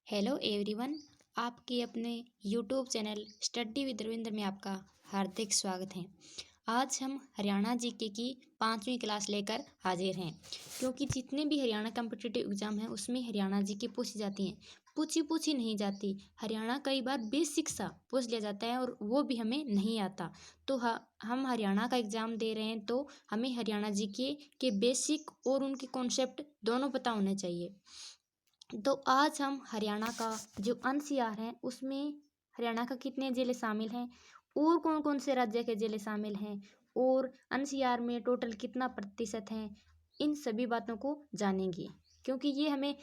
Hello everyone. आपके अपने YouTube channel study with Ravindra में आपका हार्दिक स्वागत है। आज हम हरियाणा जीके की 5वीं क्लास लेकर हाजिर हैं, क्योंकि जितने भी हरियाणा कॉम्पिटिटिव एग्जाम हैं उसमें हरियाणा जीके पूछी जाती हैं। पूछी नहीं जाती, हरियाणा कई बार बेसिक सा पूछ लिया जाता है और वो भी हमें नहीं आता। तो हम हरियाणा का एग्ज़ाम दे रहे हैं तो हमें हरियाणा जीके के बेसिक और उनके कॉन्सेप्ट दोनों पता होने चाहिए। तो आज हम हरियाणा का जो एनसीआर है उसमें हरियाणा का कितने ज़िले शामिल हैं और कौन कौन से राज्य के ज़िले शामिल हैं और एनसीआर में टोटल कितना प्रतिशत है, इन सभी बातों को जानेंगे। क्योंकि ये हमें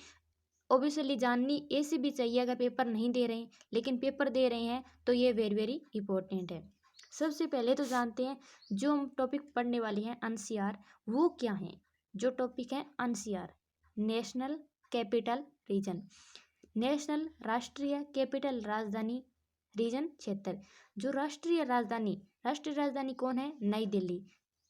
ऑब्वियसली जाननी ऐसे भी चाहिए, अगर पेपर नहीं दे रहे हैं लेकिन पेपर दे रहे हैं तो ये वेरी वेरी इंपॉर्टेंट है। सबसे पहले तो जानते हैं जो हम टॉपिक पढ़ने वाले हैं एनसीआर वो क्या है। जो टॉपिक है NCR, national capital region, national राष्ट्रीय कैपिटल राजधानी रीजन क्षेत्र। जो राष्ट्रीय राजधानी कौन है? नई दिल्ली।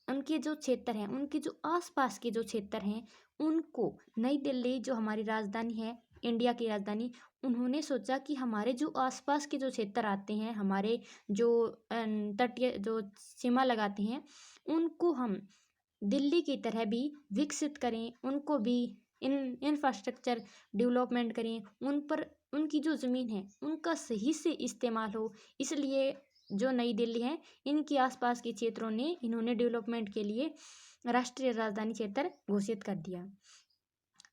उनके जो क्षेत्र हैं, उनके जो आसपास के जो क्षेत्र हैं उनको नई दिल्ली जो हमारी राजधानी है, इंडिया की राजधानी, उन्होंने सोचा कि हमारे जो आसपास के जो क्षेत्र आते हैं, हमारे जो तटीय जो सीमा लगाते हैं, उनको हम दिल्ली की तरह भी विकसित करें, उनको भी इंफ्रास्ट्रक्चर डेवलपमेंट करें, उन पर उनकी जो ज़मीन है उनका सही से इस्तेमाल हो। इसलिए जो नई दिल्ली है इनके आसपास के क्षेत्रों ने इन्होंने डेवलपमेंट के लिए राष्ट्रीय राजधानी क्षेत्र घोषित कर दिया।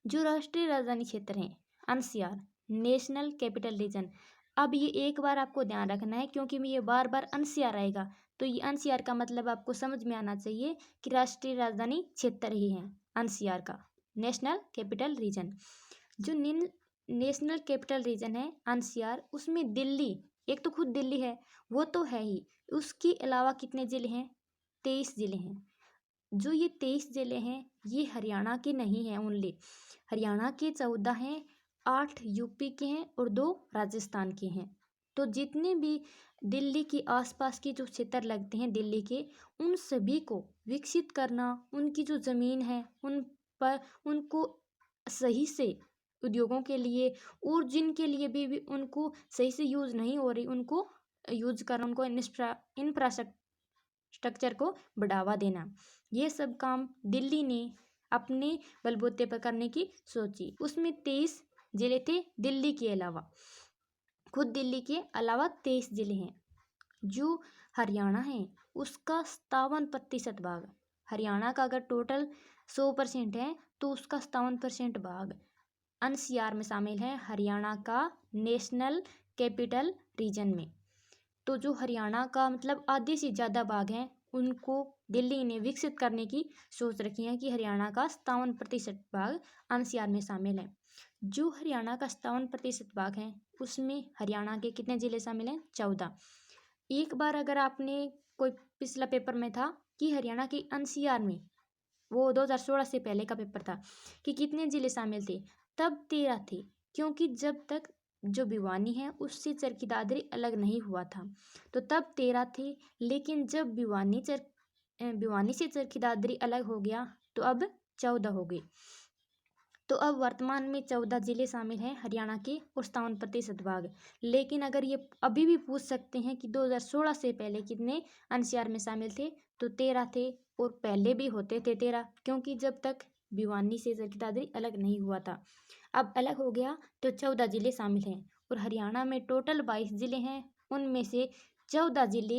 जो राष्ट्रीय राजधानी क्षेत्र है एनसीआर, नेशनल कैपिटल रीजन। अब ये एक बार आपको ध्यान रखना है क्योंकि ये बार बार एनसीआर आएगा, तो ये एनसीआर का मतलब आपको समझ में आना चाहिए कि राष्ट्रीय राजधानी क्षेत्र ही है एनसीआर का, नेशनल कैपिटल रीजन। जो नेशनल कैपिटल रीजन है एनसीआर, उसमें दिल्ली, एक तो खुद दिल्ली है वो तो है ही, उसके अलावा कितने ज़िले हैं? 23 ज़िले हैं। जो ये 23 ज़िले हैं ये हरियाणा के नहीं हैं ओनली, हरियाणा के 14 हैं, 8 यूपी के हैं और 2 राजस्थान के हैं। तो जितने भी दिल्ली के आसपास के जो क्षेत्र लगते हैं दिल्ली के, उन सभी को विकसित करना, उनकी जो ज़मीन है उन पर उनको सही से उद्योगों के लिए और जिनके लिए भी उनको सही से यूज़ नहीं हो रही उनको यूज करना, उनको इंफ्रास्ट्रक्चर को बढ़ावा देना, ये सब काम दिल्ली ने अपने बलबूते पर करने की सोची। उसमें 23 जिले थे दिल्ली के अलावा, खुद दिल्ली के अलावा 23 जिले हैं। जो हरियाणा है उसका 57% भाग, हरियाणा का अगर टोटल 100% है तो उसका 57% भाग एनसीआर में शामिल है, हरियाणा का नेशनल कैपिटल रीजन में। तो जो हरियाणा का मतलब आधे से ज़्यादा भाग हैं उनको दिल्ली ने विकसित करने की सोच रखी है कि हरियाणा का 57% भाग एनसीआर में शामिल है। जो हरियाणा का 57% भाग है उसमें हरियाणा के कितने ज़िले शामिल हैं? 14। एक बार अगर आपने कोई पिछला पेपर में था कि हरियाणा की एनसीआर में, वो 2016 से पहले का पेपर था, कि कितने ज़िले शामिल थे, तब 13 थे। क्योंकि जब तक जो भिवानी है उससे चरखी दादरी अलग नहीं हुआ था तो तब 13 थे, लेकिन जब भिवानी से चरखी दादरी अलग हो गया तो अब 14 हो गई। तो अब वर्तमान में 14 जिले शामिल हैं हरियाणा के और 57% भाग। लेकिन अगर ये अभी भी पूछ सकते हैं कि 2016 से पहले कितने एनसीआर में शामिल थे, तो 13 थे और पहले भी होते थे 13, क्योंकि जब तक भिवानी से चरखी दादरी अलग नहीं हुआ था। अब अलग हो गया तो 14 जिले शामिल हैं और हरियाणा में टोटल 22 जिले हैं, उनमें से 14 जिले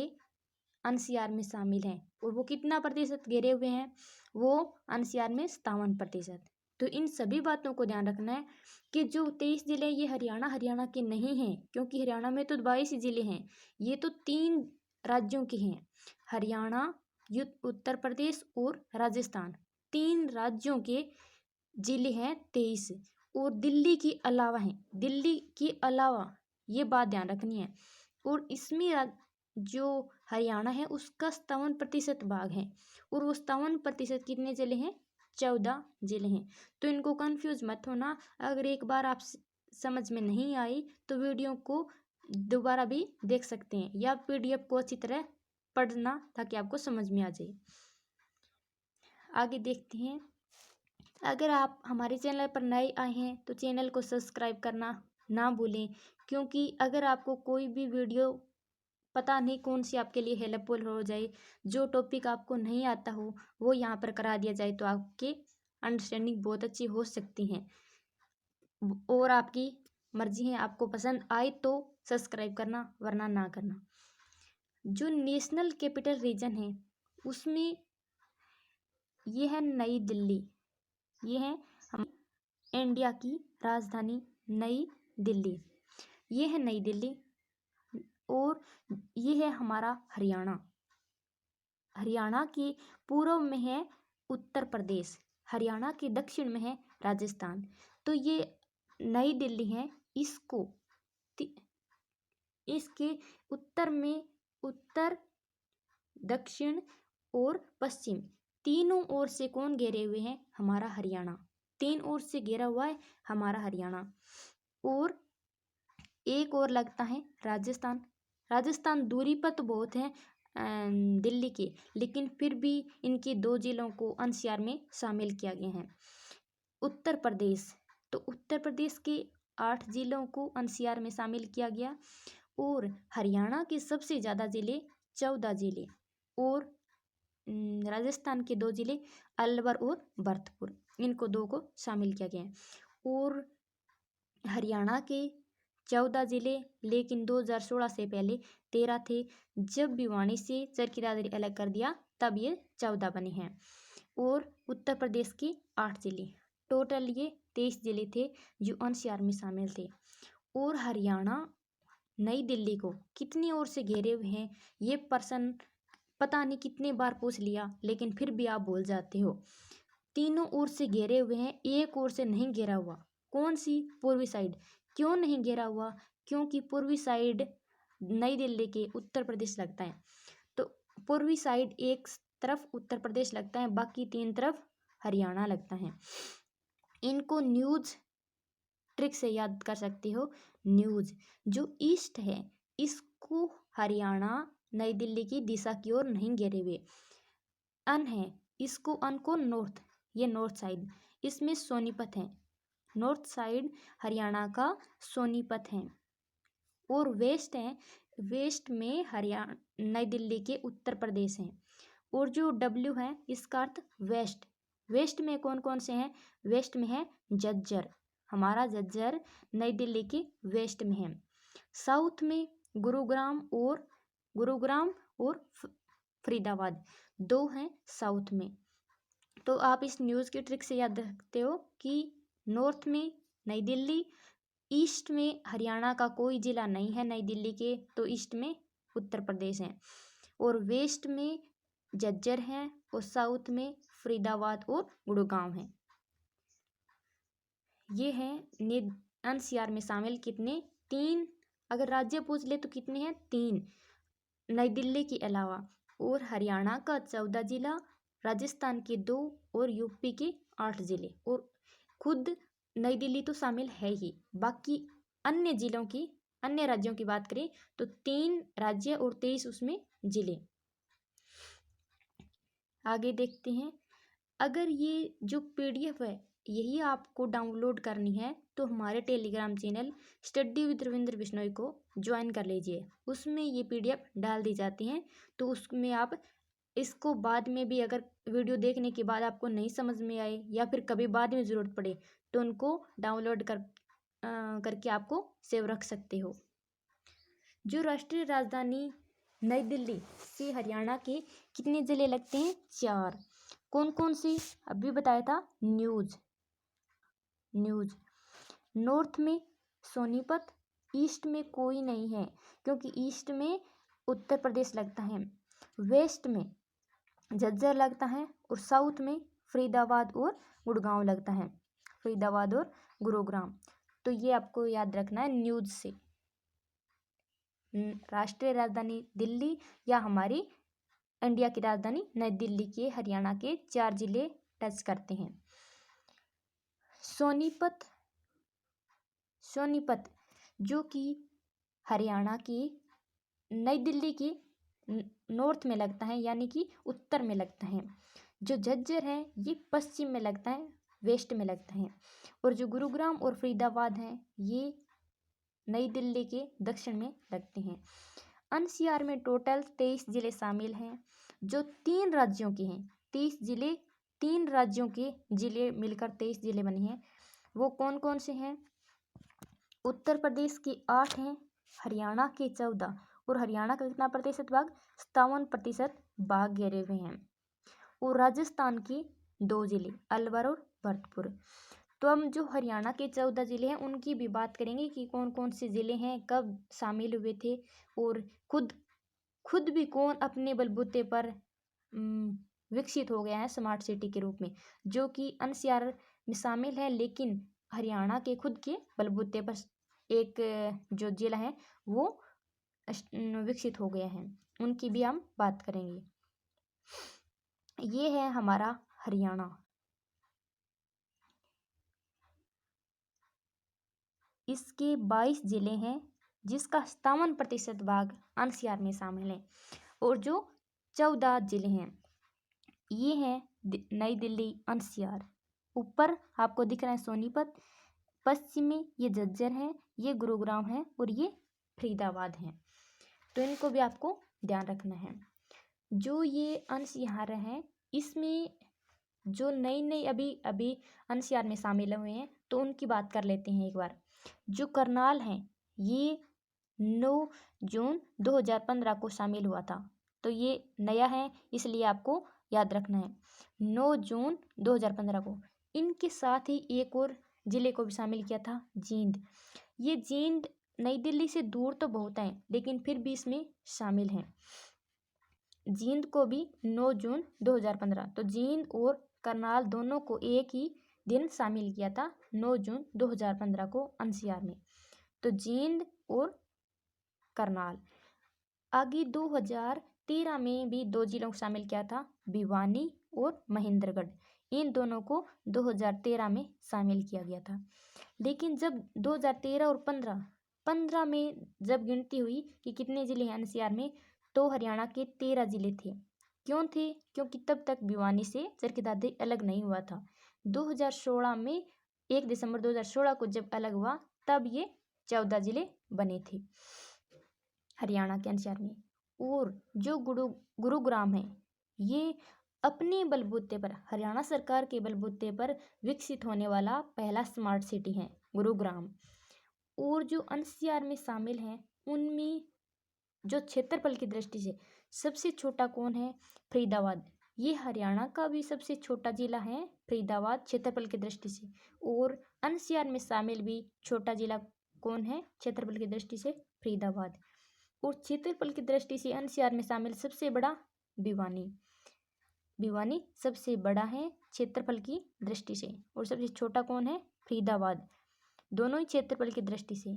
एनसीआर में शामिल हैं और वो कितना प्रतिशत घेरे हुए हैं? वो एनसीआर में 57%। तो इन सभी बातों को ध्यान रखना है कि जो 23 जिले ये हरियाणा के नहीं हैं, क्योंकि हरियाणा में तो 22 जिले हैं, ये तो 3 राज्यों के हैं, हरियाणा, उत्तर प्रदेश और राजस्थान, 3 राज्यों के जिले हैं 23 और दिल्ली के अलावा हैं, दिल्ली के अलावा, ये बात ध्यान रखनी है। और इसमें जो हरियाणा है उसका 57% भाग है और वो 57% कितने जिले हैं? 14 जिले हैं। तो इनको कंफ्यूज मत होना, अगर एक बार आप समझ में नहीं आई तो वीडियो को दोबारा भी देख सकते हैं या पीडीएफ को अच्छी तरह पढ़ना ताकि आपको समझ में आ जाए। आगे देखते हैं। अगर आप हमारे चैनल पर नए आए हैं तो चैनल को सब्सक्राइब करना ना भूलें, क्योंकि अगर आपको कोई भी वीडियो पता नहीं कौन सी आपके लिए हेल्पफुल हो जाए, जो टॉपिक आपको नहीं आता हो वो यहाँ पर करा दिया जाए तो आपकी अंडरस्टैंडिंग बहुत अच्छी हो सकती है। और आपकी मर्जी है, आपको पसंद आए तो सब्सक्राइब करना वरना ना करना। जो नेशनल कैपिटल रीजन है उसमें ये है नई दिल्ली। ये है हम इंडिया की राजधानी नई दिल्ली। ये है नई दिल्ली और ये है हमारा हरियाणा। हरियाणा के पूर्व में है उत्तर प्रदेश, हरियाणा के दक्षिण में है राजस्थान। तो ये नई दिल्ली है, इसके उत्तर में उत्तर, दक्षिण और पश्चिम तीनों ओर से कौन घेरे हुए हैं? हमारा हरियाणा। तीन ओर से घेरा हुआ है हमारा हरियाणा। और एक और लगता है राजस्थान। राजस्थान दूरी पर तो बहुत है दिल्ली के, लेकिन फिर भी इनके 2 जिलों को एनसीआर में शामिल किया गया है। उत्तर प्रदेश, तो उत्तर प्रदेश के 8 जिलों को एनसीआर में शामिल किया गया। और हरियाणा के सबसे ज़्यादा जिले 14 जिले। और राजस्थान के 2 जिले अलवर और भरतपुर, इनको 2 को शामिल किया गया है। और हरियाणा के 14 जिले, लेकिन 2016 से पहले 13 थे। जब भिवानी से चरखी दादरी अलग कर दिया तब ये 14 बने हैं। और उत्तर प्रदेश के 8 जिले, टोटल ये 23 जिले थे जो एनसीआर में शामिल थे। और हरियाणा नई दिल्ली को कितनी ओर से घेरे हुए हैं ये प्रश्न पता नहीं कितने बार पूछ लिया, लेकिन फिर भी आप भूल जाते हो। तीनों ओर से घेरे हुए हैं, एक ओर से नहीं घेरा हुआ। कौन सी? पूर्वी साइड। क्यों नहीं घेरा हुआ? क्योंकि पूर्वी साइड नई दिल्ली के उत्तर प्रदेश लगता है। तो पूर्वी साइड एक तरफ उत्तर प्रदेश लगता है, बाकी 3 तरफ हरियाणा लगता है। इनको न्यूज़ ट्रिक से याद कर सकते हो। न्यूज़ जो ईस्ट है इसको हरियाणा नई दिल्ली की दिशा की ओर नहीं घेरे हुए। अन है, इसको अन को नॉर्थ, ये नॉर्थ साइड, इसमें सोनीपत है। नॉर्थ साइड हरियाणा का सोनीपत है। और वेस्ट है, वेस्ट में हरियाणा नई दिल्ली के उत्तर प्रदेश हैं। और जो डब्ल्यू है इसका अर्थ वेस्ट। वेस्ट में कौन कौन से हैं? वेस्ट में है झज्जर, हमारा झज्जर नई दिल्ली के वेस्ट में है। साउथ में गुरुग्राम और फरीदाबाद, 2 हैं साउथ में। तो आप इस न्यूज़ की ट्रिक से याद रखते हो कि नॉर्थ में नई दिल्ली, ईस्ट में हरियाणा का कोई ज़िला नहीं है नई दिल्ली के, तो ईस्ट में उत्तर प्रदेश है। और वेस्ट में झज्जर है और साउथ में फरीदाबाद और गुड़गांव है। ये है एनसीआर में शामिल कितने? 3। अगर राज्य पूछ ले तो कितने हैं? 3 नई दिल्ली के अलावा। और हरियाणा का 14 जिला, राजस्थान के 2 और यूपी के 8 जिले। और खुद नई दिल्ली तो शामिल है ही, बाकी अन्य जिलों की, अन्य राज्यों की बात करें तो 3 राज्य और 23 उसमें जिले। आगे देखते हैं। अगर ये जो पीडीएफ है यही आपको डाउनलोड करनी है तो हमारे Telegram channel study with Ravindra Bishnoi को ज्वाइन कर लीजिए। उसमें ये पीडीएफ डाल दी जाती हैं, तो उसमें आप इसको बाद में भी अगर वीडियो देखने के बाद आपको नहीं समझ में आए या फिर कभी बाद में ज़रूरत पड़े तो उनको डाउनलोड करके आपको सेव रख सकते हो। जो राष्ट्रीय राजधानी नई दिल्ली से हरियाणा के कितने ज़िले लगते हैं? 4। कौन कौन सी? अभी बताया था। न्यूज़ नॉर्थ में सोनीपत, ईस्ट में कोई नहीं है क्योंकि ईस्ट में उत्तर प्रदेश लगता है। वेस्ट में झज्जर लगता है और साउथ में फरीदाबाद और गुड़गांव लगता है, फरीदाबाद और गुरुग्राम। तो ये आपको याद रखना है न्यूज़ से। राष्ट्रीय राजधानी दिल्ली या हमारी इंडिया की राजधानी नई दिल्ली के हरियाणा के 4 जिले टच करते हैं। सोनीपत जो कि हरियाणा की नई दिल्ली की नॉर्थ में लगता है, यानी कि उत्तर में लगता है। जो झज्जर है ये पश्चिम में लगता है, वेस्ट में लगता है। और जो गुरुग्राम और फरीदाबाद हैं ये नई दिल्ली के दक्षिण में लगते हैं। एनसीआर में टोटल 23 जिले शामिल हैं जो 3 राज्यों के हैं। 3 राज्यों के जिले मिलकर 23 जिले बने हैं। वो कौन कौन से हैं? उत्तर प्रदेश के 8 हैं, हरियाणा के 14, और हरियाणा का कितना प्रतिशत भाग? 57% भाग घेरे हुए हैं। और राजस्थान के 2 जिले अलवर और भरतपुर। तो हम जो हरियाणा के 14 जिले हैं उनकी भी बात करेंगे कि कौन कौन से जिले हैं, कब शामिल हुए थे, और खुद भी कौन अपने बलबूते पर विकसित हो गया है स्मार्ट सिटी के रूप में, जो कि एनसीआर में शामिल है, लेकिन हरियाणा के खुद के बलबूते पर एक जो जिला है वो विकसित हो गया है। उनकी भी हम बात करेंगे। ये है हमारा हरियाणा। इसके 22 जिले हैं जिसका 57% भाग एनसीआर में शामिल है। और जो 14 जिले हैं ये हैं नई दिल्ली एनसीआर। ऊपर आपको दिख रहा है सोनीपत, पश्चिम में ये झज्जर है, ये गुरुग्राम है और ये फरीदाबाद है। तो इनको भी आपको ध्यान रखना है। जो ये एनसीआर है इसमें जो नई अभी एनसीआर में शामिल हुए हैं तो उनकी बात कर लेते हैं एक बार। जो करनाल है ये 9 जून 2015 को शामिल हुआ था, तो ये नया है इसलिए आपको याद रखना है 9 जून 2015 को। इनके साथ ही एक और जिले को भी शामिल किया था, जींद। ये जींद नई दिल्ली से दूर तो बहुत है लेकिन फिर भी इसमें शामिल है। जींद को भी 9 जून 2015, तो जींद और करनाल दोनों को एक ही दिन शामिल किया था 9 जून 2015 को एनसीआर में। तो जींद और करनाल। आगे 2013 में भी 2 जिलों को शामिल किया था, भिवानी और महेंद्रगढ़। इन दोनों को 2013 में शामिल किया गया था। लेकिन जब 2013 और 15 में जब गिनती हुई कि कितने जिले हैं एनसीआर में, तो हरियाणा के 13 जिले थे। क्यों थे? क्योंकि तब तक भिवानी से चरखी दादरी अलग नहीं हुआ था। 2016 में 1 दिसंबर 2016 को जब अलग हुआ तब ये 14 जिले बने थे हरियाणा के एनसीआर में। और जो गुरुग्राम है ये अपने बलबूते पर, हरियाणा सरकार के बलबूते पर विकसित होने वाला पहला स्मार्ट सिटी है गुरुग्राम। और जो एनसीआर में शामिल हैं उनमें जो क्षेत्रफल की दृष्टि से सबसे छोटा कौन है? फरीदाबाद। ये हरियाणा का भी सबसे छोटा जिला है फरीदाबाद क्षेत्रफल की दृष्टि से। और एनसीआर में शामिल भी छोटा जिला कौन है क्षेत्रफल की दृष्टि से? फरीदाबाद। और क्षेत्रफल की दृष्टि से एनसीआर में शामिल सबसे बड़ा भिवानी सबसे बड़ा है क्षेत्रफल की दृष्टि से। और सबसे छोटा कौन है? फरीदाबाद। दोनों ही क्षेत्रफल की दृष्टि से।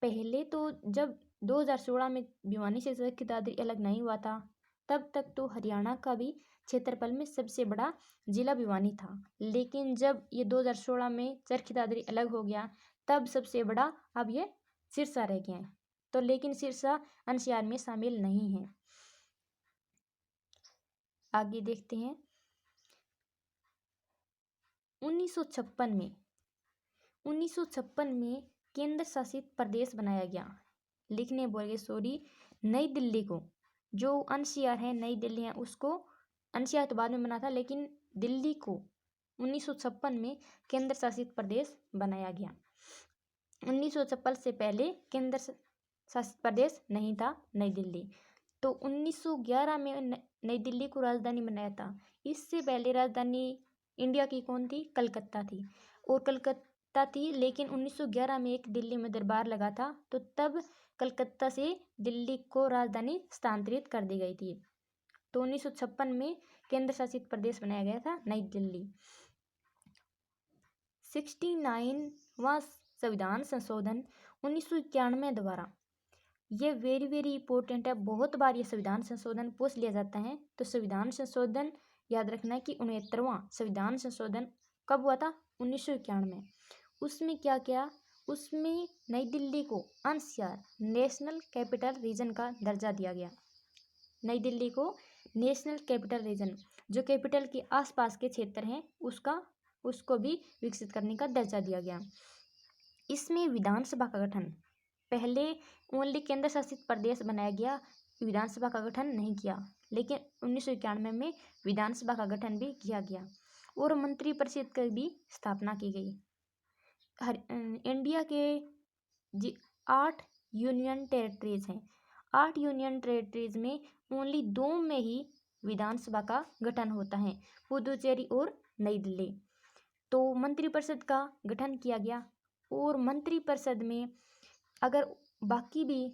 पहले तो जब 2016 में भिवानी से चरखी दादरी अलग नहीं हुआ था तब तक तो हरियाणा का भी क्षेत्रफल में सबसे बड़ा जिला भिवानी था। लेकिन जब ये 2016 में चरखी दादरी अलग हो गया तब सबसे बड़ा अब ये सिरसा रह गया है। तो लेकिन सिरसा एनसीआर में शामिल नहीं है। आगे देखते हैं। 1956 में केंद्र शासित प्रदेश बनाया गया। लिखने बोल गए सॉरी, नई दिल्ली को, जो एनसीआर है नई दिल्ली है उसको, एनसीआर तो बाद में बना था लेकिन दिल्ली को 1956 में केंद्र शासित प्रदेश बनाया गया। 1956 से पहले केंद्र शासित प्रदेश नहीं था नई दिल्ली। तो 1911 में नई दिल्ली को राजधानी बनाया था। इससे पहले राजधानी इंडिया की कौन थी? कलकत्ता थी। और कलकत्ता थी लेकिन 1911 में एक दिल्ली में दरबार लगा था तो तब कलकत्ता से दिल्ली को राजधानी स्थानांतरित कर दी गई थी। तो 1956 में केंद्र शासित प्रदेश बनाया गया था नई दिल्ली। 69वां संविधान संशोधन 1991 द्वारा, ये वेरी इंपॉर्टेंट है। बहुत बार ये संविधान संशोधन पूछ लिया जाता है। तो संविधान संशोधन याद रखना है कि 69वां संविधान संशोधन कब हुआ था? 1991 में। उसमें क्या किया? उसमें नई दिल्ली को एनसीआर नेशनल कैपिटल रीजन का दर्जा दिया गया। नई दिल्ली को नेशनल कैपिटल रीजन, जो कैपिटल के आसपास के क्षेत्र हैं उसको भी विकसित करने का दर्जा दिया गया। इसमें विधानसभा का गठन पहले ओनली केंद्र शासित प्रदेश बनाया गया, विधानसभा का गठन नहीं किया। लेकिन 1991 में विधानसभा का गठन भी किया गया और मंत्रिपरिषद की भी स्थापना की गई। इंडिया के 8 यूनियन टेरिटरीज हैं। 8 यूनियन टेरिटरीज में ओनली 2 में ही विधानसभा का गठन होता है, पुदुचेरी और नई दिल्ली। तो मंत्रिपरिषद का गठन किया गया और मंत्रिपरिषद में अगर बाकी भी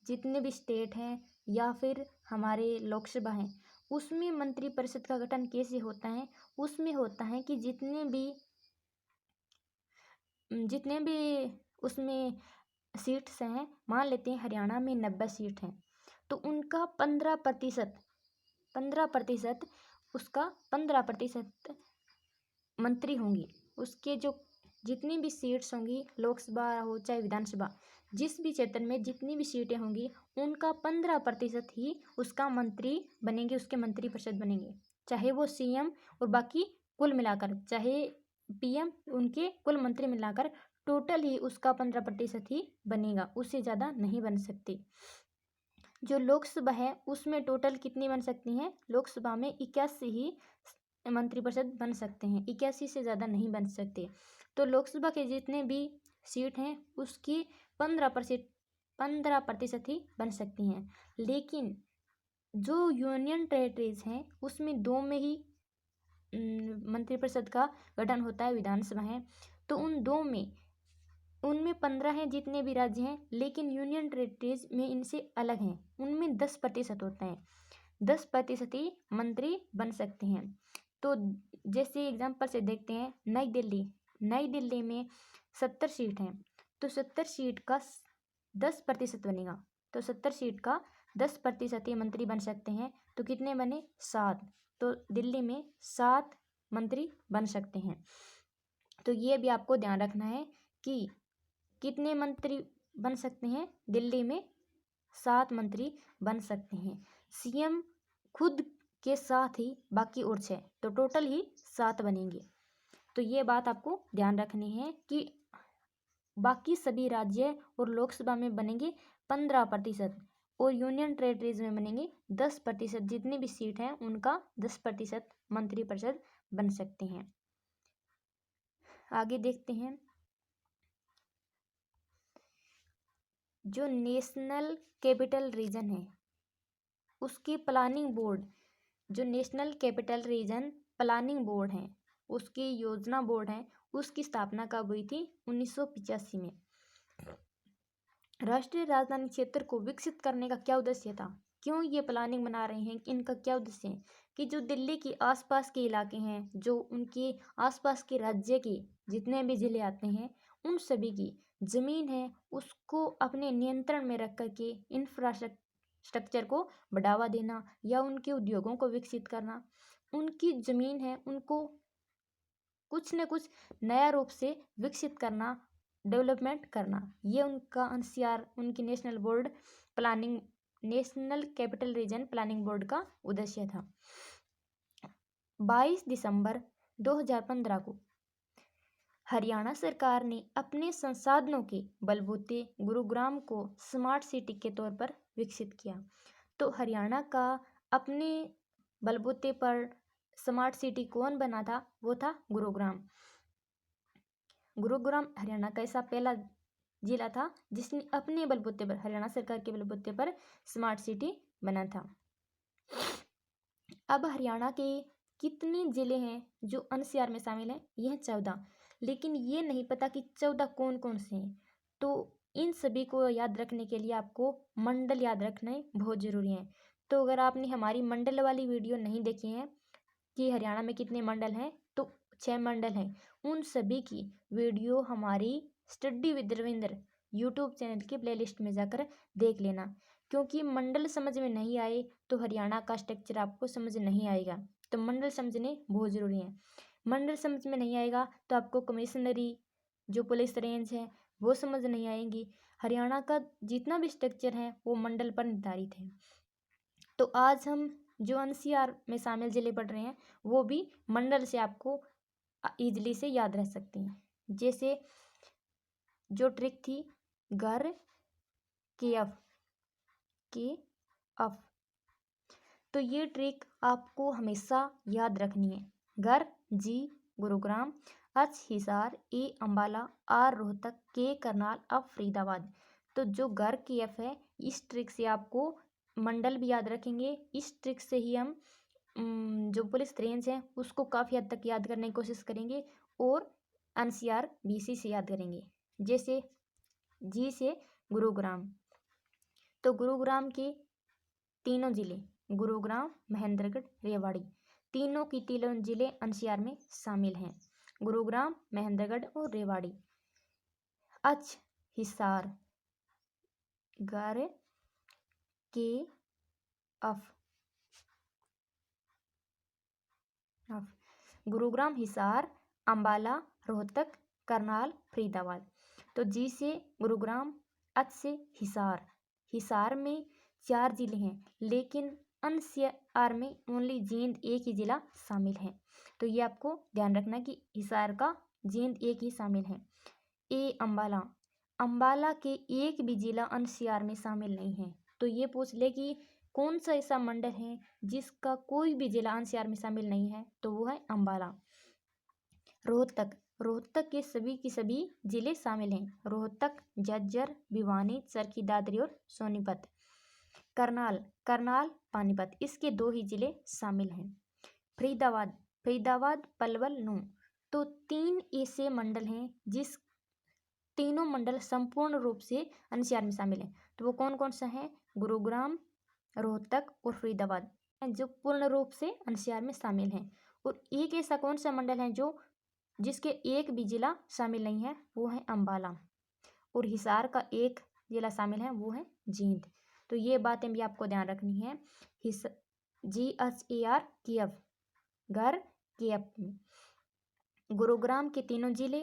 जितने भी स्टेट हैं या फिर हमारे लोकसभा हैं, उसमें मंत्रिपरिषद का गठन कैसे होता है? उसमें होता है कि जितने भी उसमें सीट्स हैं, मान लेते हैं हरियाणा में 90 सीट हैं, तो उनका 15% उसका 15% मंत्री होंगे। उसके जो जितनी भी सीट्स होंगी, लोकसभा हो चाहे विधानसभा, जिस भी क्षेत्र में जितनी भी सीटें होंगी, उनका 15% ही उसका मंत्री बनेंगे, उसके मंत्रिपरिषद बनेंगे। चाहे वो सीएम और बाकी कुल मिलाकर, चाहे पीएम, उनके कुल मंत्री मिलाकर टोटल ही उसका 15% ही बनेगा, उससे ज़्यादा नहीं बन सकती। जो लोकसभा है उसमें टोटल कितनी बन सकती हैं? लोकसभा में 81 ही मंत्रिपरिषद बन सकते हैं, 81 से ज़्यादा नहीं बन सकते। तो लोकसभा के जितने भी सीट हैं उसकी 15% ही बन सकती हैं। लेकिन जो यूनियन टेरिटरीज हैं उसमें 2 में ही मंत्रिपरिषद का गठन होता है, विधानसभा है। तो उनमें 15 हैं जितने भी राज्य हैं, लेकिन यूनियन टेरिटरीज में इनसे अलग हैं, उनमें 10% होता है। 10% ही मंत्री बन सकते हैं। तो जैसे एग्जाम्पल से देखते हैं, नई दिल्ली में 70 सीट हैं, तो 70 सीट का 10% बनेगा, तो 70 सीट का 10% ही मंत्री बन सकते हैं। तो कितने बने? 7। तो दिल्ली में 7 मंत्री बन सकते हैं। तो ये भी आपको ध्यान रखना है कि कितने मंत्री बन सकते हैं? दिल्ली में 7 मंत्री बन सकते हैं, सीएम खुद के साथ ही बाकी और 6, तो टोटल ही 7 बनेंगे। तो ये बात आपको ध्यान रखनी है कि बाकी सभी राज्य और लोकसभा में बनेंगे 15% और यूनियन टेरिटरीज में बनेंगे 10%। जितनी भी सीट हैं उनका 10% मंत्रिपरिषद बन सकते हैं। आगे देखते हैं, जो नेशनल कैपिटल रीजन है उसकी प्लानिंग बोर्ड, जो national capital region planning board है, उसकी योजना बोर्ड है, उसकी स्थापना कब हुई थी? 1985 में। राष्ट्रीय राजधानी क्षेत्र को विकसित करने का क्या उद्देश्य था? क्यों ये प्लानिंग बना रहे हैं? इनका क्या उद्देश्य है? कि जो दिल्ली के आसपास के इलाके हैं, जो उनके आसपास के राज्य के जितने भी जिले आते हैं, उन सभी की ज़मीन है उसको अपने नियंत्रण में रख कर के इंफ्रास्ट्रक्चर को बढ़ावा देना या उनके उद्योगों को विकसित करना। उनकी ज़मीन है उनको कुछ न कुछ नया रूप से विकसित करना, डेवलपमेंट करना, ये उनका एनसीआर, उनकी national capital region planning board का उद्देश्य था। 22 दिसंबर 2015 को हरियाणा सरकार ने अपने संसाधनों के बलबूते गुरुग्राम को स्मार्ट सिटी के तौर पर विकसित किया। तो हरियाणा का अपने बलबूते पर स्मार्ट सिटी कौन बना था? वो था गुरुग्राम। गुरुग्राम हरियाणा का ऐसा पहला जिला था जिसने अपने बलबूते पर, हरियाणा सरकार के बलबूते पर स्मार्ट सिटी बना था। अब हरियाणा के कितने जिले हैं जो एनसीआर में शामिल हैं? यह 14, लेकिन ये नहीं पता कि 14 कौन कौन से हैं। तो इन सभी को याद रखने के लिए आपको मंडल याद रखने बहुत ज़रूरी है। तो अगर आपने हमारी मंडल वाली वीडियो नहीं देखी है कि हरियाणा में कितने मंडल हैं, तो 6 मंडल हैं, उन सभी की वीडियो हमारी study with Ravindra YouTube channel की प्लेलिस्ट में जाकर देख लेना। क्योंकि मंडल समझ में नहीं आए तो हरियाणा का स्ट्रक्चर आपको समझ नहीं आएगा, तो मंडल समझने बहुत ज़रूरी है। मंडल समझ में नहीं आएगा तो आपको कमिश्नरी, जो पुलिस रेंज है, वो समझ नहीं आएंगी। हरियाणा का जितना भी स्ट्रक्चर है वो मंडल पर निर्धारित है। तो आज हम जो एनसीआर में शामिल जिले पढ़ रहे हैं वो भी मंडल से आपको ईजिली से याद रह सकते हैं। जैसे जो ट्रिक थी, घर, के एफ। तो ये ट्रिक आपको हमेशा याद रखनी है। घर G Gurugram, H Hisar, A Ambala, R Rohtak, K Karnal, F Faridabad. तो जो घर की एफ है, इस ट्रिक से आपको मंडल भी याद रखेंगे। इस ट्रिक से ही हम जो पुलिस रेंज है उसको काफ़ी हद तक याद करने की कोशिश करेंगे और एनसीआर बीसी से याद करेंगे। जैसे जी से गुरुग्राम, तो गुरुग्राम के तीनों जिले गुरुग्राम, महेंद्रगढ़, रेवाड़ी, तीनों जिले एनसीआर में शामिल हैं। गुरुग्राम, महेंद्रगढ़ और रेवाड़ी। एच हिसार, घर के एफ, गुरुग्राम, हिसार, अम्बाला, रोहतक, करनाल, फरीदाबाद। तो जी से गुरुग्राम, एच से हिसार। हिसार में 4 जिले हैं लेकिन एनसीआर में ओनली जींद एक ही जिला शामिल है। तो ये आपको ध्यान रखना कि हिसार का जींद एक ही शामिल है। ए अम्बाला, अम्बाला के एक भी जिला एनसीआर में शामिल नहीं है। तो ये पूछ ले कि कौन सा ऐसा मंडल है जिसका कोई भी जिला एनसीआर में शामिल नहीं है, तो वो है अम्बाला। रोहतक, रोहतक के सभी जिले शामिल हैं। रोहतक, झज्जर, भिवानी, चरखी दादरी और सोनीपत। करनाल, करनाल, पानीपत, इसके 2 ही जिले शामिल हैं। फरीदाबाद, फरीदाबाद, पलवल, नूंह। तो 3 ऐसे मंडल हैं जिस तीनों मंडल संपूर्ण रूप से एनसीआर में शामिल हैं। तो वो कौन कौन सा है? गुरुग्राम, रोहतक और फरीदाबाद, जो पूर्ण रूप से एनसीआर में शामिल हैं। और एक ऐसा कौन सा मंडल है जो जिसके एक भी जिला शामिल नहीं है, वो है अम्बाला। और हिसार का एक जिला शामिल है, वो है जींद। तो ये बातें भी आपको ध्यान रखनी है। GHAR केएफ, घर केएफ में गुरुग्राम के 3 जिले,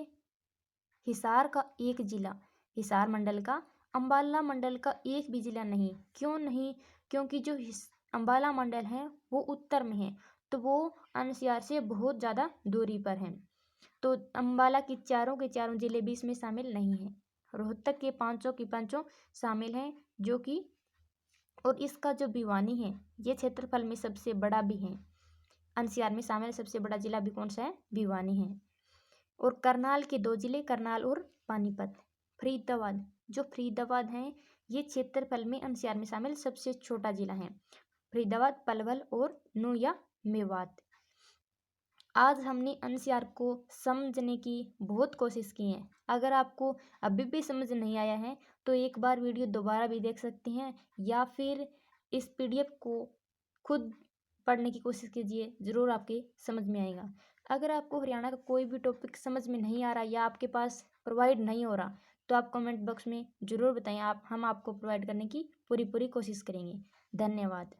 हिसार का एक जिला हिसार मंडल का, अम्बाला मंडल का एक भी जिला नहीं। क्यों नहीं? क्योंकि जो अम्बाला मंडल है वो उत्तर में है, तो वो एनसीआर से बहुत ज़्यादा दूरी पर है। तो अम्बाला के चारों जिले भी इसमें शामिल नहीं हैं। रोहतक के 5 शामिल हैं, जो कि और इसका जो भिवानी है ये क्षेत्रफल में सबसे बड़ा भी है। एनसीआर में शामिल सबसे बड़ा जिला भी कौन सा है? भिवानी है। और करनाल के 2 जिले, करनाल और पानीपत। फरीदाबाद, जो फरीदाबाद है ये क्षेत्रफल में एनसीआर में शामिल सबसे छोटा जिला है। फरीदाबाद, पलवल और नूंह या मेवात। आज हमने एनसीआर को समझने की बहुत कोशिश की है। अगर आपको अभी भी समझ नहीं आया है तो एक बार वीडियो दोबारा भी देख सकते हैं या फिर इस पीडीएफ को खुद पढ़ने की कोशिश कीजिए, ज़रूर आपके समझ में आएगा। अगर आपको हरियाणा का कोई भी टॉपिक समझ में नहीं आ रहा या आपके पास प्रोवाइड नहीं हो रहा तो आप कमेंट बॉक्स में ज़रूर बताएं, हम आपको प्रोवाइड करने की पूरी कोशिश करेंगे। धन्यवाद।